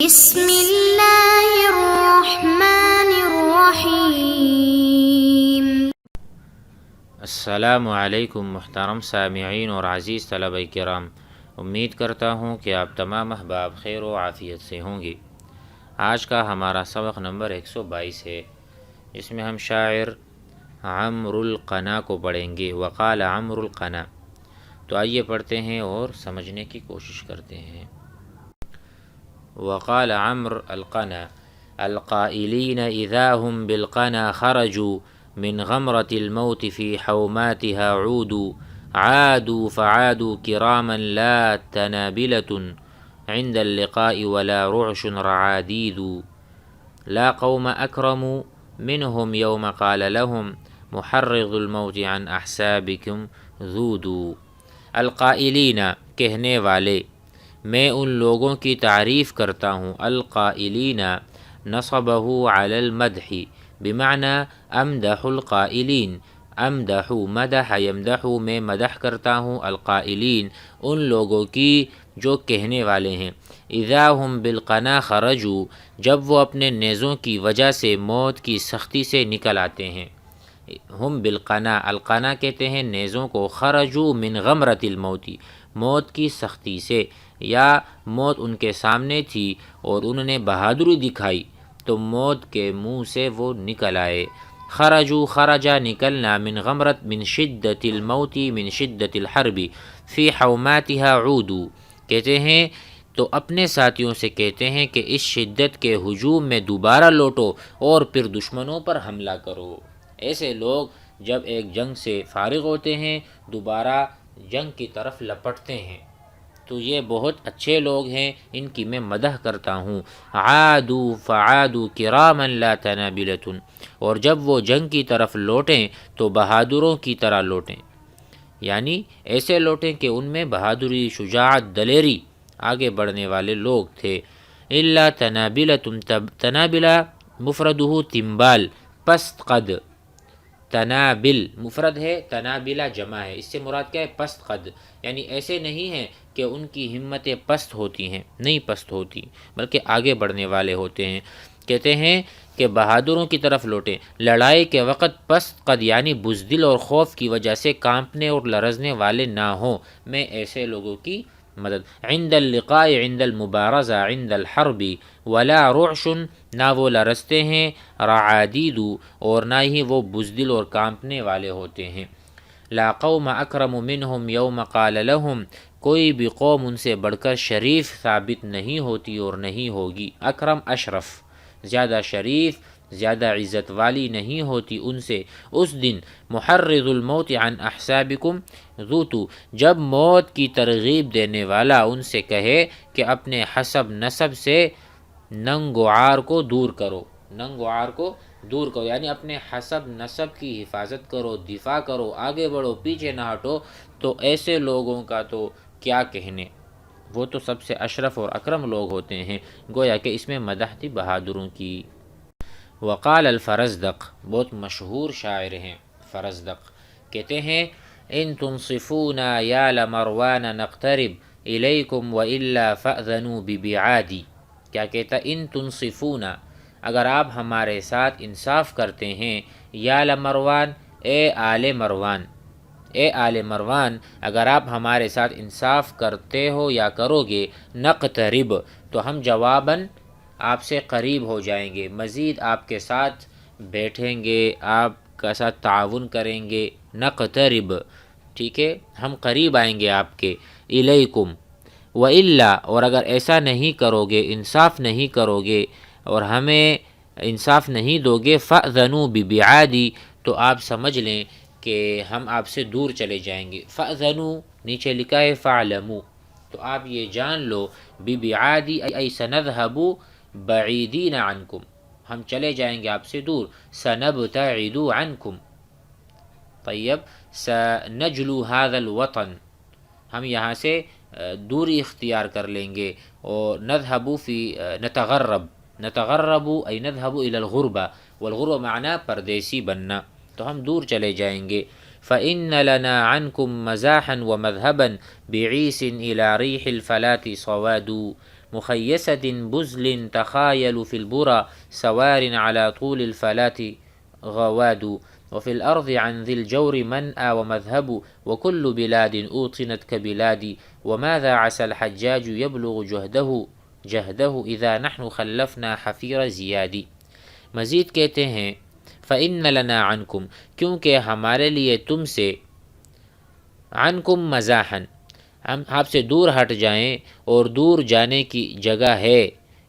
بسم اللہ الرحمن الرحیم۔ السلام علیکم محترم سامعین اور عزیز طلبہ کرام، امید کرتا ہوں کہ آپ تمام احباب خیر و عافیت سے ہوں گے۔ آج کا ہمارا سبق نمبر 122 ہے، اس میں ہم شاعر عمرو القنا کو پڑھیں گے۔ وقال عمرو القنا، تو آئیے پڑھتے ہیں اور سمجھنے کی کوشش کرتے ہیں۔ وقال عمرو القنا القائلین اذا هم بالقنا خرجوا من غمرة الموت في حوماتها عادوا فعادوا كراما لا تنابلة عند اللقاء ولا رعش رعاديد لا قوم أكرموا منهم يوم قال لهم محرض الموت عن أحسابكم ذودوا۔ القائلین کہنے والے، میں ان لوگوں کی تعریف کرتا ہوں۔ القائلین نصبہ علی المدح بمعنی امدح القائلین، امدح مدح یمدح، میں مدح کرتا ہوں القائلین ان لوگوں کی جو کہنے والے ہیں۔ اذا ہم بالقنا خرجوا، جب وہ اپنے نیزوں کی وجہ سے موت کی سختی سے نکل آتے ہیں۔ ہم بالقنا، القنا کہتے ہیں نیزوں کو، خرجوا من غمرۃ الموت، موت کی سختی سے، یا موت ان کے سامنے تھی اور انہوں نے بہادری دکھائی تو موت کے منہ سے وہ نکل آئے۔ خرجوا خرجا نکلنا، من غمرت من شدت الموت من شدت الحرب فی حوماتها عودوا، کہتے ہیں تو اپنے ساتھیوں سے کہتے ہیں کہ اس شدت کے ہجوم میں دوبارہ لوٹو اور پھر دشمنوں پر حملہ کرو۔ ایسے لوگ جب ایک جنگ سے فارغ ہوتے ہیں دوبارہ جنگ کی طرف لپٹتے ہیں، تو یہ بہت اچھے لوگ ہیں، ان کی میں مدح کرتا ہوں۔ عادوا فعادوا کراما لا تنابلۃ، اور جب وہ جنگ کی طرف لوٹیں تو بہادروں کی طرح لوٹیں، یعنی ایسے لوٹیں کہ ان میں بہادری، شجاعت، دلیری، آگے بڑھنے والے لوگ تھے۔ الا تنابلۃ، تنابلہ مفردہ تنبال، پست قد، تنابل مفرد ہے، تنابلہ جمع ہے، اس سے مراد کیا ہے؟ پست قد، یعنی ایسے نہیں ہیں کہ ان کی ہمتیں پست ہوتی ہیں، نہیں پست ہوتی، بلکہ آگے بڑھنے والے ہوتے ہیں۔ کہتے ہیں کہ بہادروں کی طرف لوٹیں، لڑائی کے وقت پست قد یعنی بزدل اور خوف کی وجہ سے کانپنے اور لرزنے والے نہ ہوں، میں ایسے لوگوں کی مدد۔ عند اللقاء عند المبارزہ عند الحرب ولا رعش، نہ وہ لرزتے ہیں، رعادید، اور نہ ہی وہ بزدل اور کانپنے والے ہوتے ہیں۔ لا قوم اکرم منہم یوم قال لہم، کوئی بھی قوم ان سے بڑھ کر شریف ثابت نہیں ہوتی اور نہیں ہوگی۔ اکرم اشرف، زیادہ شریف، زیادہ عزت والی نہیں ہوتی ان سے اس دن۔ محرض الموت عن احسابکم ذوتوا، جب موت کی ترغیب دینے والا ان سے کہے کہ اپنے حسب نسب سے ننگ و عار کو دور کرو، ننگ و عار کو دور کرو، یعنی اپنے حسب نسب کی حفاظت کرو، دفاع کرو، آگے بڑھو، پیچھے نہ ہٹو، تو ایسے لوگوں کا تو کیا کہنے، وہ تو سب سے اشرف اور اکرم لوگ ہوتے ہیں۔ گویا کہ اس میں مدح تھی بہادروں کی۔ وقال الفرزدق، بہت مشہور شاعر ہیں فرزدق، کہتے ہیں ان تنصفونا یا لمروان نقترب الیکم والا فاذنوا ببعادی، کیا کہتا؟ ان تنصفونا، اگر آپ ہمارے ساتھ انصاف کرتے ہیں، یا لمروان، اے آل مروان، اے آل مروان، اگر آپ ہمارے ساتھ انصاف کرتے ہو یا کرو گے، نقترب، تو ہم جواباً آپ سے قریب ہو جائیں گے، مزید آپ کے ساتھ بیٹھیں گے، آپ کا ساتھ تعاون کریں گے۔ نقترب، ٹھیک ہے، ہم قریب آئیں گے آپ کے۔ الیکم والا، اور اگر ایسا نہیں کرو گے، انصاف نہیں کرو گے اور ہمیں انصاف نہیں دو گے، فاذنوا ببعادی، تو آپ سمجھ لیں کہ ہم آپ سے دور چلے جائیں گے۔ فاذنوا نیچے لکھا ہے فاعلموا، تو آپ یہ جان لو، ببعادی ای سنذهب بعیدین عنکم، ہم چلے جائیں گے آپ سے دور۔ سنبتعد عنکم، طیب، سنجلو هذا الوطن، ہم یہاں سے دوری اختیار کر لیں گے۔ اور نذهب فی نتغرب، نتغرب ای نذهب الى الغربہ، والغربہ معنی پردیسی بننا، تو ہم دور چلے جائیں گے۔ فإن لنا عنكم مزاحا ومذهبا بعيس إلى ريح الفلاة صواد، مخیصۃ بزل تخایل فی البرا سوار علی طول الفلات غواد وفی الارض عن ذی الجور منأ ومذهب وكل بلاد اوطنت كبلادی وماذا عسى الحجاج يبلغ جهده اذا نحن خلفنا حفیر زیادی۔ مزید کہتے ہیں فإن لنا عنکم، کیونکہ ہمارے لیے تم سے، عنکم مزاحا، ہم آپ سے دور ہٹ جائیں اور دور جانے کی جگہ ہے،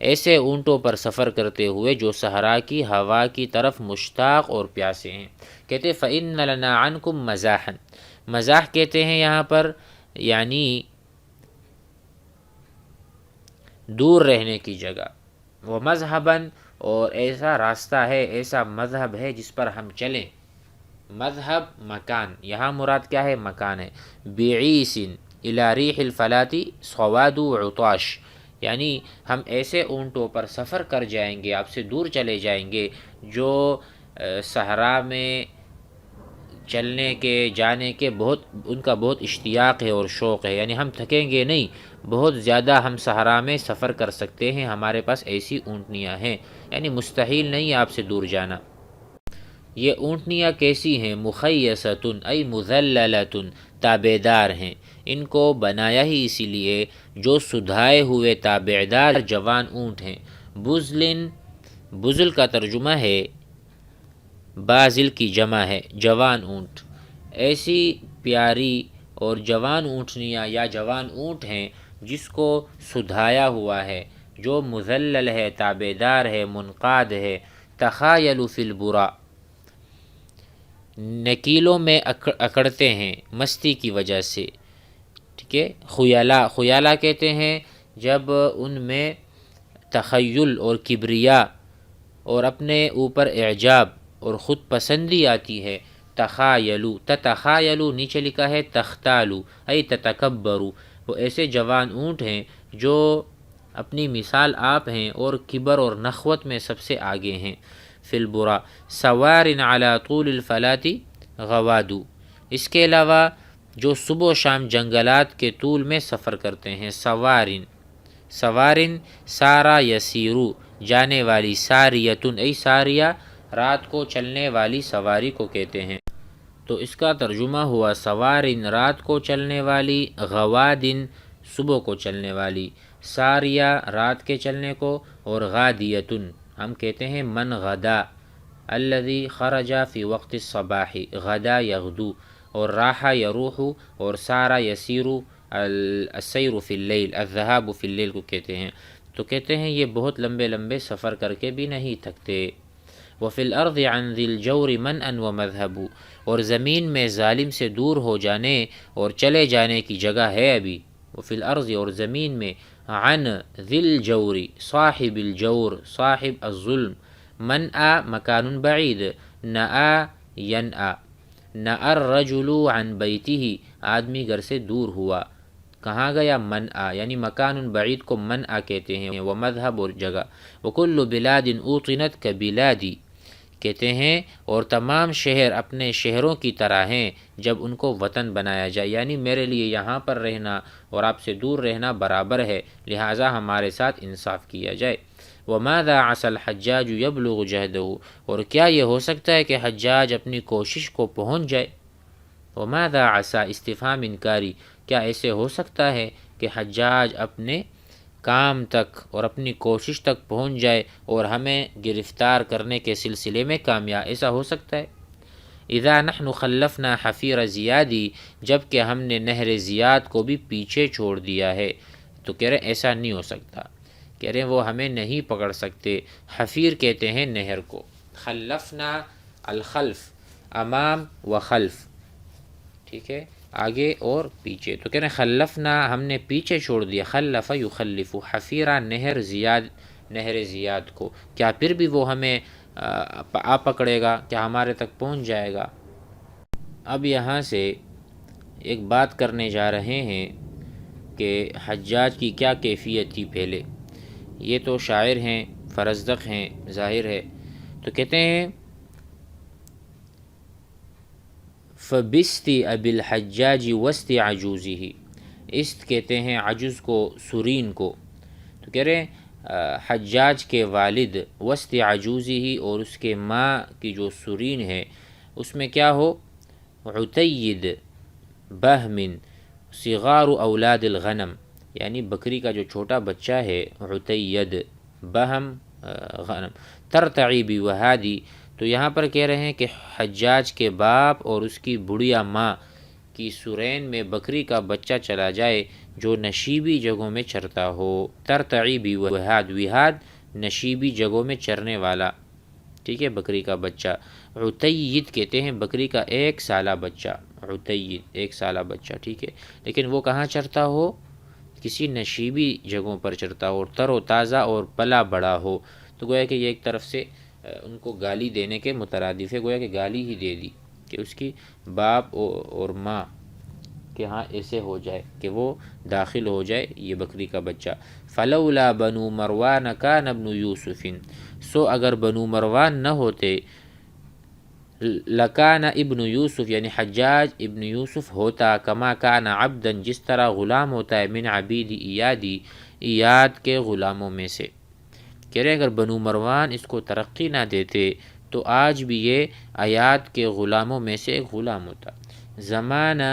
ایسے اونٹوں پر سفر کرتے ہوئے جو صحرا کی ہوا کی طرف مشتاق اور پیاسے ہیں۔ کہتے فإن لنا عنکم مزاحا، مزاح کہتے ہیں یہاں پر یعنی دور رہنے کی جگہ، وہ مذہباً، اور ایسا راستہ ہے، ایسا مذہب ہے جس پر ہم چلیں۔ مذہب مکان، یہاں مراد کیا ہے؟ مکان ہے۔ بعیس الی ریح الفلاۃ صواد عطاش، یعنی ہم ایسے اونٹوں پر سفر کر جائیں گے، آپ سے دور چلے جائیں گے جو صحرا میں چلنے کے، جانے کے بہت ان کا بہت اشتیاق ہے اور شوق ہے، یعنی ہم تھکیں گے نہیں، بہت زیادہ ہم صحرا میں سفر کر سکتے ہیں، ہمارے پاس ایسی اونٹنیاں ہیں، یعنی مستحیل نہیں آپ سے دور جانا۔ یہ اونٹنیاں کیسی ہیں؟ مخیصۃ ای مذللۃ، تابعدار ہیں، ان کو بنایا ہی اسی لیے جو سدھائے ہوئے تابعدار جوان اونٹ ہیں۔ بزل، بزل کا ترجمہ ہے بازل کی جمع ہے، جوان اونٹ۔ ایسی پیاری اور جوان اونٹنیاں یا جوان اونٹ ہیں جس کو سدھایا ہوا ہے، جو مذلل ہے، تابعدار ہے، منقاد ہے۔ تخایل فی البرا، نکیلوں میں اکڑتے ہیں مستی کی وجہ سے، ٹھیک ہے۔ خیالہ، خیالہ کہتے ہیں جب ان میں تخیل اور کبریا اور اپنے اوپر اعجاب اور خود پسندی آتی ہے۔ تخایلو، تتخایلو نیچے لکھا ہے تختالو ای تتکبرو، وہ ایسے جوان اونٹ ہیں جو اپنی مثال آپ ہیں اور کبر اور نخوت میں سب سے آگے ہیں۔ فی البرا سوار علی طول الفلاۃ غوادو، اس کے علاوہ جو صبح و شام جنگلات کے طول میں سفر کرتے ہیں۔ سوارن، سوارن سارا یسیرو، جانے والی، ساریتن ای ساریہ، رات کو چلنے والی سواری کو کہتے ہیں۔ تو اس کا ترجمہ ہوا سوارن رات کو چلنے والی، غوادن صبح کو چلنے والی، ساریہ رات کے چلنے کو، اور غادیتن ہم کہتے ہیں من غدا الذی خرج فی وقت الصباح، غدا یغدو، اور راح یروح، اور سارا یسیر، السیر فی اللیل، الذهاب فی اللیل کو کہتے ہیں۔ تو کہتے ہیں یہ بہت لمبے لمبے سفر کر کے بھی نہیں تھکتے۔ وفی الارض عن ذی الجور منأ ومذهب، اور زمین میں ظالم سے دور ہو جانے اور چلے جانے کی جگہ ہے ابھی۔ وفی الارض، اور زمین میں، عن ذی الجور صاحب الجور، صاحب الظلم، منأ مکان بعید، نأ ینأ، نأ الرجل عن بیتہ، آدمی گھر سے دور ہوا، کہاں گیا؟ منأ، یعنی مکان بعید کو منأ کہتے ہیں، ومذہب اور جگہ۔ وکل بلاد اوطنت کبلادی، کہتے ہیں اور تمام شہر اپنے شہروں کی طرح ہیں جب ان کو وطن بنایا جائے، یعنی میرے لیے یہاں پر رہنا اور آپ سے دور رہنا برابر ہے، لہٰذا ہمارے ساتھ انصاف کیا جائے۔ وماذا عسى الحجاج يبلغ جهده، اور کیا یہ ہو سکتا ہے کہ حجاج اپنی کوشش کو پہنچ جائے؟ وماذا عسى استفہام انکاری، کیا ایسے ہو سکتا ہے کہ حجاج اپنے کام تک اور اپنی کوشش تک پہنچ جائے اور ہمیں گرفتار کرنے کے سلسلے میں کامیاب، ایسا ہو سکتا ہے؟ اذا نحن خلفنا حفیر زیادی، جب کہ ہم نے نہر زیاد کو بھی پیچھے چھوڑ دیا ہے، تو کہہ رہے ایسا نہیں ہو سکتا، کہہ رہے وہ ہمیں نہیں پکڑ سکتے۔ حفیر کہتے ہیں نہر کو۔ خلفنا، الخلف امام و خلف، ٹھیک ہے، آگے اور پیچھے، تو کہہ رہے ہیں خلفنا، ہم نے پیچھے چھوڑ دیا، خلف یخلف، حفیرہ نہر زیاد، نہر زیاد کو، کیا پھر بھی وہ ہمیں آ پکڑے گا؟ کیا ہمارے تک پہنچ جائے گا؟ اب یہاں سے ایک بات کرنے جا رہے ہیں کہ حجاج کی کیا کیفیت تھی پہلے۔ یہ تو شاعر ہیں، فرزدق ہیں، ظاہر ہے، تو کہتے ہیں فبستی ابی الحجاج وسط عجوزہ، است کہتے ہیں عجوز کو، سرین کو، تو تو کہہ رہے ہیں حجاج کے والد وسط عجوزی ہی، اور اس کے ماں کی جو سرین ہے اس میں کیا ہو، عتید بہمن صغار اولاد الغنم، یعنی بکری کا جو چھوٹا بچہ ہے عتید بہم غنم ترتعی بوہادی. تو یہاں پر کہہ رہے ہیں کہ حجاج کے باپ اور اس کی بڑھیا ماں کی سرین میں بکری کا بچہ چلا جائے جو نشیبی جگہوں میں چرتا ہو. ترتعی بوہاد، وہاد نشیبی جگہوں میں چرنے والا، ٹھیک ہے، بکری کا بچہ. عتید کہتے ہیں بکری کا 1 سالہ بچہ، عتید 1 سالہ بچہ، ٹھیک ہے، لیکن وہ کہاں چرتا ہو، کسی نشیبی جگہوں پر چرتا ہو اور تر و تازہ اور پلا بڑا ہو. تو گویا کہ یہ ایک طرف سے ان کو گالی دینے کے مترادف ہے، گویا کہ گالی ہی دے دی کہ اس کی باپ اور ماں کہ ہاں ایسے ہو جائے کہ وہ داخل ہو جائے یہ بکری کا بچہ. فلولا بنو مروان کان ابن یوسف، سو اگر بنو مروان نہ ہوتے، لکان ابن یوسف یعنی حجاج ابن یوسف ہوتا، کما کان عبدا جس طرح غلام ہوتا ہے، من عبید ایادی ایاد کے غلاموں میں سے. کہہ رہے اگر بنو مروان اس کو ترقی نہ دیتے تو آج بھی یہ ایاد کے غلاموں میں سے ایک غلام ہوتا. زمانہ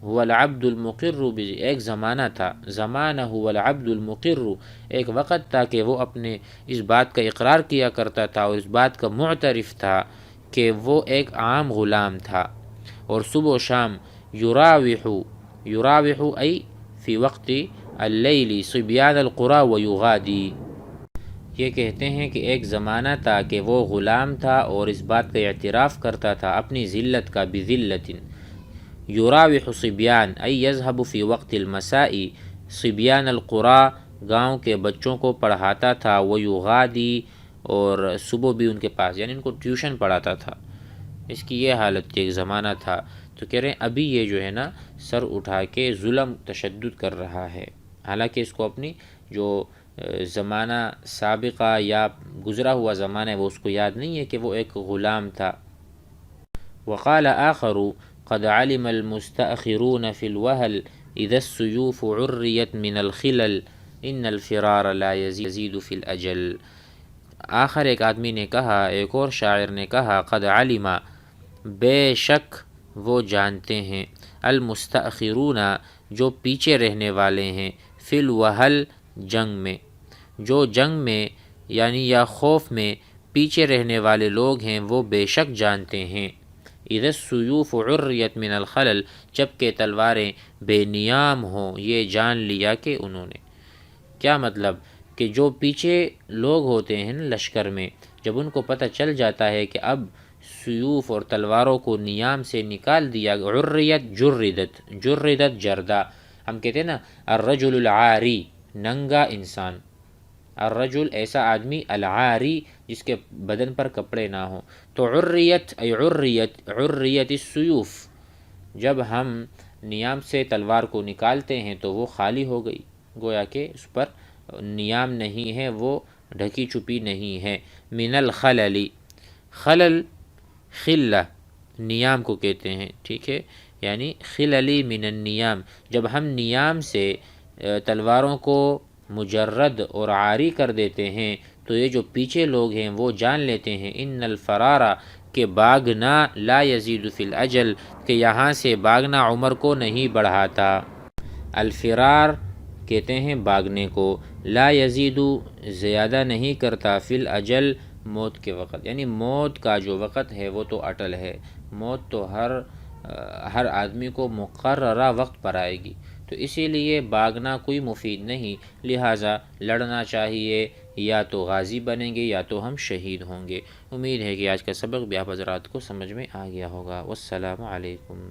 هو العبد المقر، ایک زمانہ تھا، زمانہ هو العبد المقر، ایک وقت تھا کہ وہ اپنے اس بات کا اقرار کیا کرتا تھا اور اس بات کا معترف تھا کہ وہ ایک عام غلام تھا. اور صبح و شام یراوح ای فی وقت اللیل صبیان القرى ویغادی، یہ کہتے ہیں کہ ایک زمانہ تھا کہ وہ غلام تھا اور اس بات کا اعتراف کرتا تھا اپنی ذلت کا، بذلت. یراوح صبیان ای یذهب فی وقت المساء صبیان القرى، گاؤں کے بچوں کو پڑھاتا تھا، ویغادی اور صبح بھی ان کے پاس، یعنی ان کو ٹیوشن پڑھاتا تھا. اس کی یہ حالت تھی، ایک زمانہ تھا. تو کہہ رہے ہیں ابھی یہ جو ہے نا سر اٹھا کے ظلم تشدد کر رہا ہے، حالانکہ اس کو اپنی جو زمانہ سابقہ یا گزرا ہوا زمانہ ہے وہ اس کو یاد نہیں ہے کہ وہ ایک غلام تھا. وقال آخر قد علم المستأخرون في الوهل اذا السيوف عريت من الخلل ان الفرار لا يزيد في الاجل. آخر ایک آدمی نے کہا، ایک اور شاعر نے کہا، قد علم بے شک وہ جانتے ہیں، المستأخرون جو پیچھے رہنے والے ہیں، فی الوہل جنگ میں، جو جنگ میں یعنی یا خوف میں پیچھے رہنے والے لوگ ہیں وہ بے شک جانتے ہیں. اذا السیوف عریت من الخلل، جبکہ تلواریں بے نیام ہوں، یہ جان لیا کہ انہوں نے. کیا مطلب کہ جو پیچھے لوگ ہوتے ہیں لشکر میں، جب ان کو پتہ چل جاتا ہے کہ اب سیوف اور تلواروں کو نیام سے نکال دیا، عریت جردت جردہ، ہم کہتے ہیں نا الرجل العاری، ننگا انسان، الرجل ایسا آدمی، العاری جس کے بدن پر کپڑے نہ ہوں. تو عریت السیوف، جب ہم نیام سے تلوار کو نکالتے ہیں تو وہ خالی ہو گئی، گویا کہ اس پر نیام نہیں ہے، وہ ڈھکی چھپی نہیں ہے. من الخلل، خلل خلہ نیام کو کہتے ہیں، ٹھیک ہے، یعنی خللی من النیام، جب ہم نیام سے تلواروں کو مجرد اور عاری کر دیتے ہیں تو یہ جو پیچھے لوگ ہیں وہ جان لیتے ہیں ان الفرارا کہ بھاگنا، لا یزید فی الاجل کہ یہاں سے بھاگنا عمر کو نہیں بڑھاتا. الفرار کہتے ہیں بھاگنے کو، لا یزید زیادہ نہیں کرتا، فی الاجل موت کے وقت، یعنی موت کا جو وقت ہے وہ تو اٹل ہے، موت تو ہر آدمی کو مقررہ وقت پر آئے گی. تو اسی لیے بھاگنا کوئی مفید نہیں، لہٰذا لڑنا چاہیے، یا تو غازی بنیں گے یا تو ہم شہید ہوں گے. امید ہے کہ آج کا سبق بھی آپ حضرات کو سمجھ میں آ گیا ہوگا. والسلام علیکم.